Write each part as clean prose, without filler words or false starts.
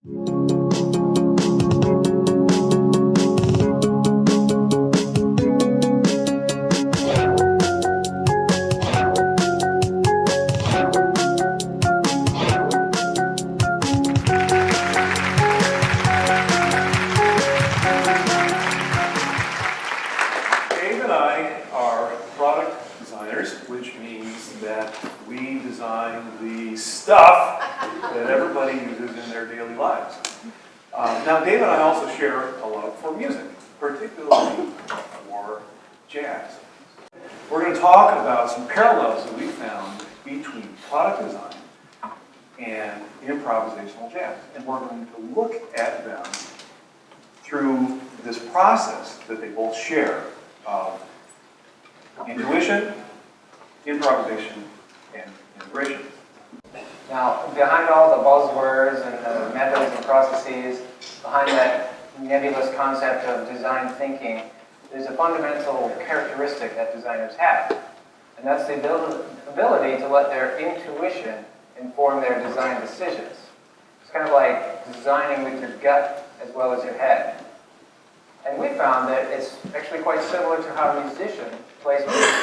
Dave and I are product designers, which means that we design the stuff that everybody uses in their daily lives. Now, Dave and I also share a love for music, particularly for jazz. We're going to talk about some parallels that we found between product design and improvisational jazz. And we're going to look at them through this process that they both share of intuition, improvisation, and integration. Now, behind all the buzzwords and the methods and processes, behind that nebulous concept of design thinking, there's a fundamental characteristic that designers have. And that's the ability to let their intuition inform their design decisions. It's kind of like designing with your gut as well as your head. And we found that it's actually quite similar to how a musician plays music.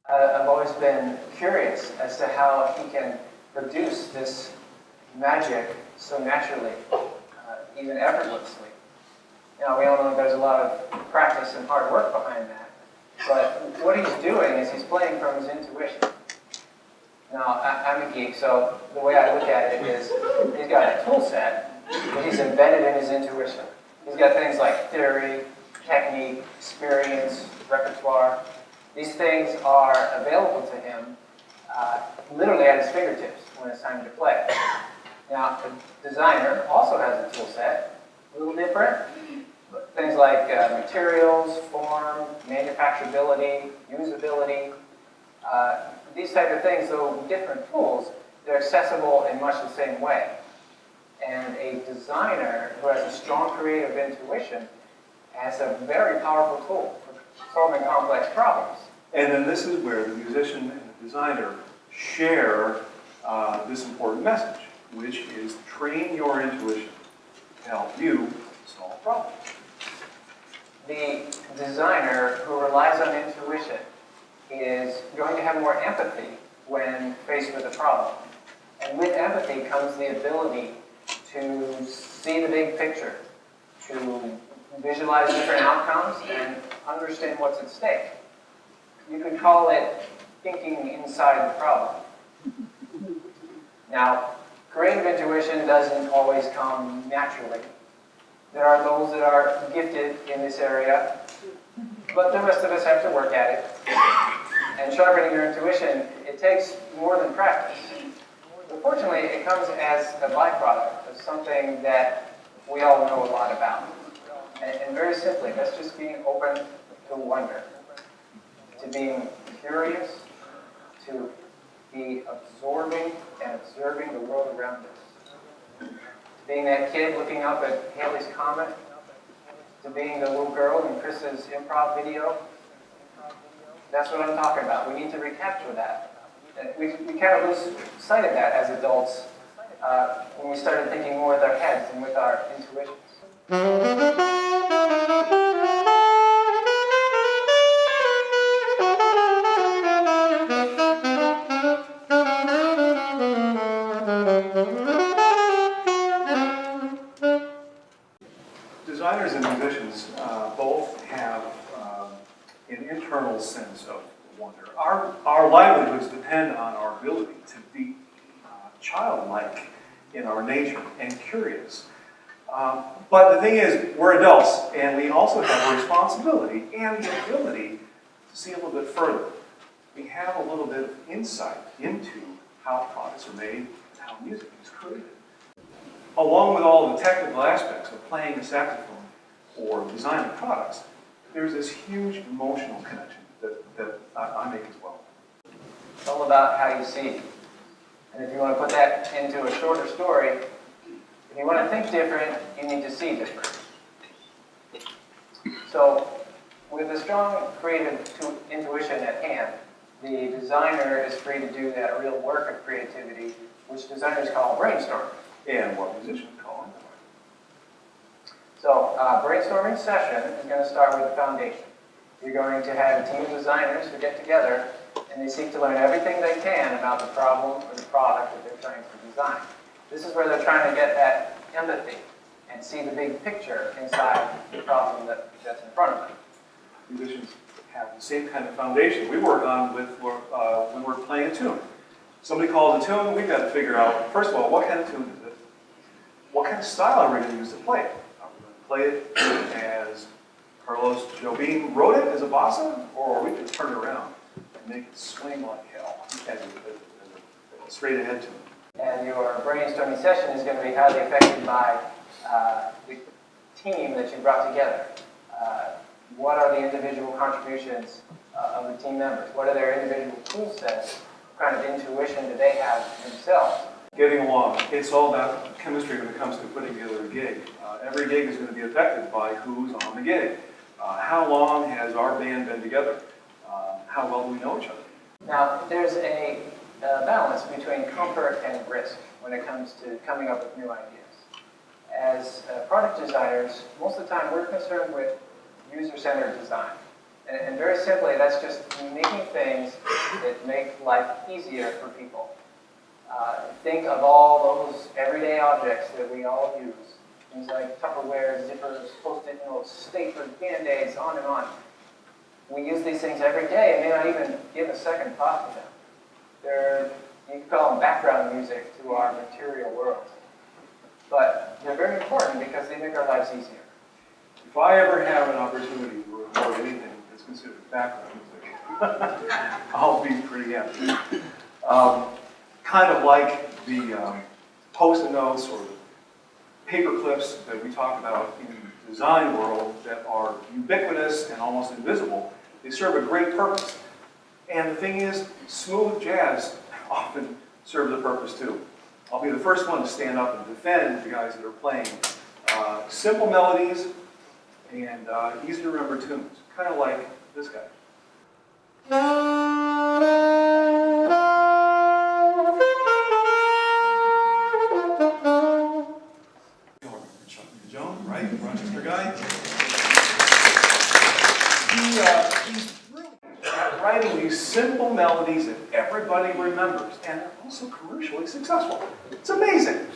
I've always been curious as to how he can produce this magic so naturally, even effortlessly. Now, we all know there's a lot of practice and hard work behind that, but what he's doing is he's playing from his intuition. Now, I'm a geek, so the way I look at it is he's got a tool set that he's embedded in his intuition. He's got things like theory, technique, experience, repertoire. These things are available to him literally at his fingertips when it's time to play. Now, the designer also has a tool set, a little different. Things like materials, form, manufacturability, usability. These type of things, though different tools, they're accessible in much the same way. And a designer who has a strong creative intuition has a very powerful tool for solving complex problems. And then this is where the musician and the designer share this important message, which is train your intuition to help you solve problems. The designer who relies on intuition is going to have more empathy when faced with a problem. And with empathy comes the ability to see the big picture, to visualize different outcomes and understand what's at stake. You could call it thinking inside the problem. Now, creative intuition doesn't always come naturally. There are those that are gifted in this area, but the rest of us have to work at it. And sharpening your intuition, it takes more than practice. But fortunately, it comes as a byproduct of something that we all know a lot about. And very simply, that's just being open to wonder, to being curious, to be absorbing and observing the world around us. Being that kid looking up at Halley's Comet, to being the little girl in Chris's improv video. That's what I'm talking about. We need to recapture that. We kind of lose sight of that as adults when we started thinking more with our heads than with our intuitions. Designers and musicians both have an internal sense of wonder. Our livelihoods depend on our ability to be childlike in our nature and curious. But the thing is, we're adults, and we also have a responsibility and the ability to see a little bit further. We have a little bit of insight into how products are made and how music is created. Along with all the technical aspects of playing a saxophone or designing products, there's this huge emotional connection that I make as well. It's all about how you see. And if you want to put that into a shorter story, if you want to think different, you need to see different. So, with a strong creative intuition at hand, the designer is free to do that real work of creativity, which designers call brainstorming. And what musicians call it. So, brainstorming session is going to start with the foundation. You're going to have a team of designers who get together and they seek to learn everything they can about the problem or the product that they're trying to design. This is where they're trying to get that empathy and see the big picture inside the problem that's in front of them. Musicians have the same kind of foundation we work on with when we're playing a tune. Somebody calls a tune, we've got to figure out, first of all, what kind of tune is it? What kind of style are we going to use to play it? Are we going to play it as Carlos Jobim wrote it as a bossa, or are we going to turn it around and make it swing like hell as a straight ahead tune? And your brainstorming session is going to be highly affected by the team that you brought together. What are the individual contributions of the team members? What are their individual tool sets? What kind of intuition do they have themselves? Getting along. It's all about chemistry when it comes to putting together a gig. Every gig is going to be affected by who's on the gig. How long has our band been together? How well do we know each other? Now, there's a balance between comfort and risk when it comes to coming up with new ideas. As product designers, most of the time we're concerned with user-centered design. And very simply, that's just making things that make life easier for people. Think of all those everyday objects that we all use. Things like Tupperware, zippers, Post-it notes, staplers, Band-Aids, on and on. We use these things every day and may not even give a second thought to them. You can call them background music to our material world. But they're very important because they make our lives easier. If I ever have an opportunity to record anything that's considered background music, I'll be pretty happy. Kind of like the Post-it notes or the paper clips that we talk about in the design world that are ubiquitous and almost invisible. They serve a great purpose. And the thing is, smooth jazz often serves a purpose too. I'll be the first one to stand up and defend the guys that are playing simple melodies and easy to remember tunes, kind of like this guy. Right? Rochester guy. He's brilliant at writing these simple melodies that everybody remembers, and they're also commercially successful. It's amazing.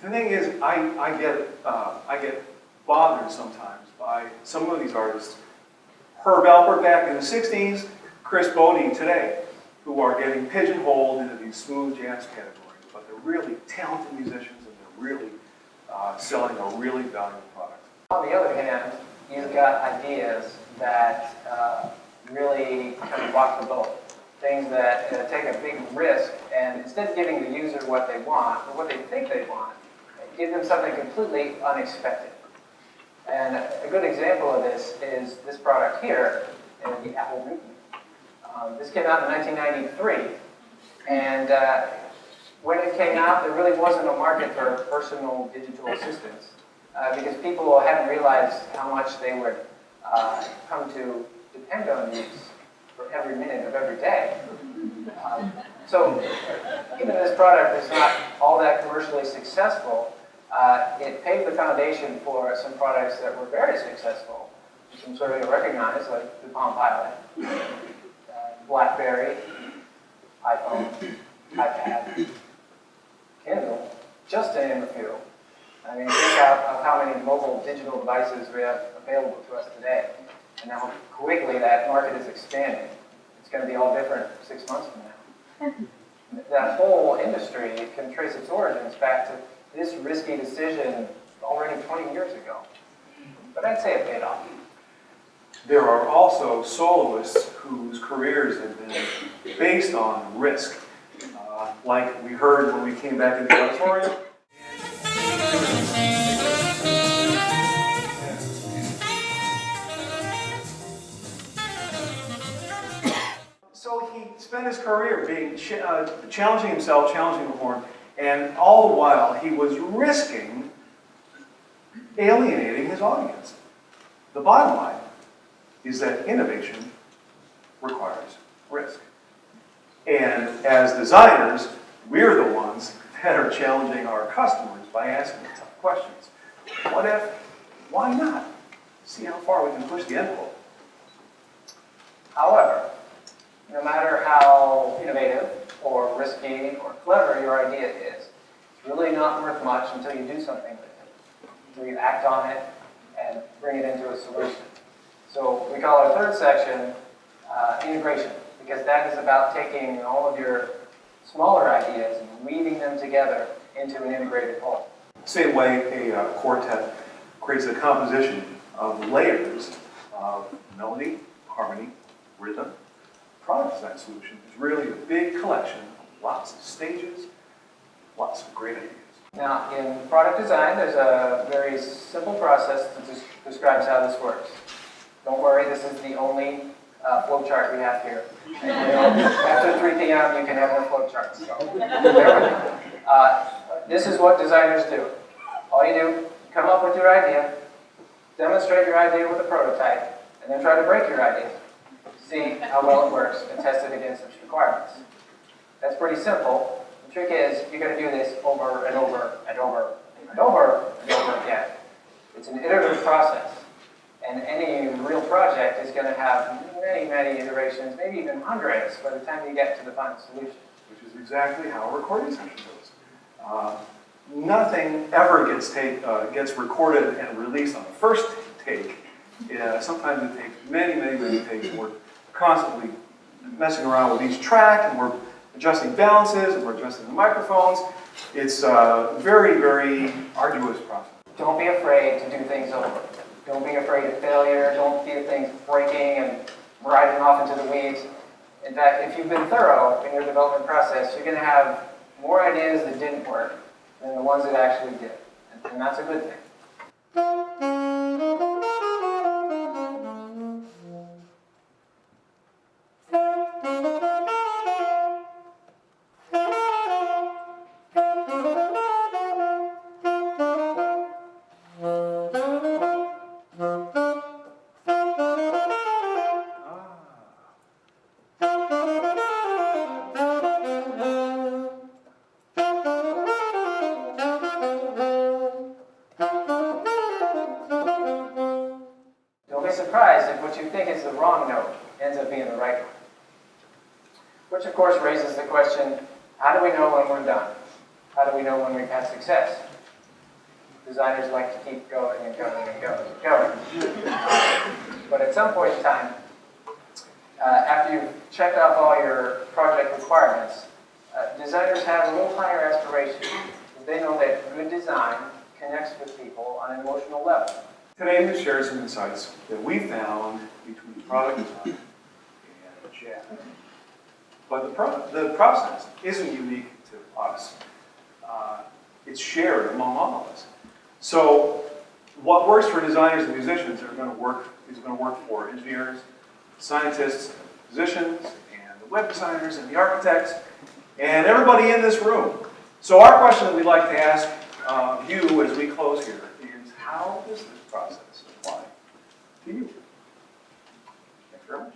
The thing is, I get bothered sometimes by some of these artists. Herb Alpert back in the 60s, Chris Bodie today, who are getting pigeonholed into these smooth jazz categories, but they're really talented musicians and they're really selling a really valuable product. On the other hand, you've got ideas that really kind of rock the boat. Things that take a big risk, and instead of giving the user what they want, or what they think they want, give them something completely unexpected. And a good example of this is this product here, the Apple Newton. This came out in 1993, and when it came out, there really wasn't a market for personal digital assistants because people hadn't realized how much they would come to depend on these for every minute of every day. So even this product is not all that commercially successful, it paved the foundation for some products that were very successful. Some sort of recognized, like the Palm Pilot, BlackBerry, iPhone, iPad, Kindle, just to name a few. I mean, think of how many mobile digital devices we have available to us today, and how quickly that market is expanding. It's going to be all different 6 months from now. That whole industry can trace its origins back to this risky decision already 20 years ago. But I'd say it paid off. There are also soloists whose careers have been based on risk. Like we heard when we came back into the auditorium. So he spent his career being challenging himself, challenging the horn, and all the while he was risking alienating his audience. The bottom line is that innovation requires risk. And as designers, we're the ones that are challenging our customers by asking the tough questions. What if? Why not? See how far we can push the envelope. However, no matter how innovative or risky or clever your idea is, it's really not worth much until you do something with it, until you act on it and bring it into a solution. So we call our third section integration, because that is about taking all of your smaller ideas and weaving them together into an integrated whole. Same way a quartet creates a composition of layers of melody, harmony, rhythm. Product design solution is really a big collection of lots of stages, lots of great ideas. Now, in product design, there's a very simple process that describes how this works. Don't worry, this is the only flow chart we have here. After 3 p.m., you can have no flow charts. So bear with me. This is what designers do. All you do, come up with your idea, demonstrate your idea with a prototype, and then try to break your idea. See how well it works and test it against its requirements. That's pretty simple. The trick is you're going to do this over and over and over and over and over again. It's an iterative process. And any real project is going to have many, many iterations, maybe even hundreds by the time you get to the final solution. Which is exactly how a recording session goes. Nothing ever gets recorded and released on the first take. Sometimes it takes many, many, many takes. We're constantly messing around with each track, and we're adjusting balances, and we're adjusting the microphones. It's a very, very arduous process. Don't be afraid to do things over. Don't be afraid of failure. Don't be things breaking and riding off into the weeds. In fact, if you've been thorough in your development process, you're going to have more ideas that didn't work than the ones that actually did. And that's a good thing. Surprised if what you think is the wrong note ends up being the right one. Which of course raises the question, how do we know when we're done? How do we know when we've had success? Designers like to keep going and going and going and going. But at some point in time, after you've checked off all your project requirements, designers have a little higher aspiration. They know that good design connects with people on an emotional level. Today, we share some insights that we found between product design and jazz. But the process isn't unique to us. It's shared among all of us. So, what works for designers and musicians is going to work for engineers, scientists, musicians, and the web designers and the architects, and everybody in this room. So, our question that we'd like to ask you as we close here is, how does this process apply to you? Thanks very much.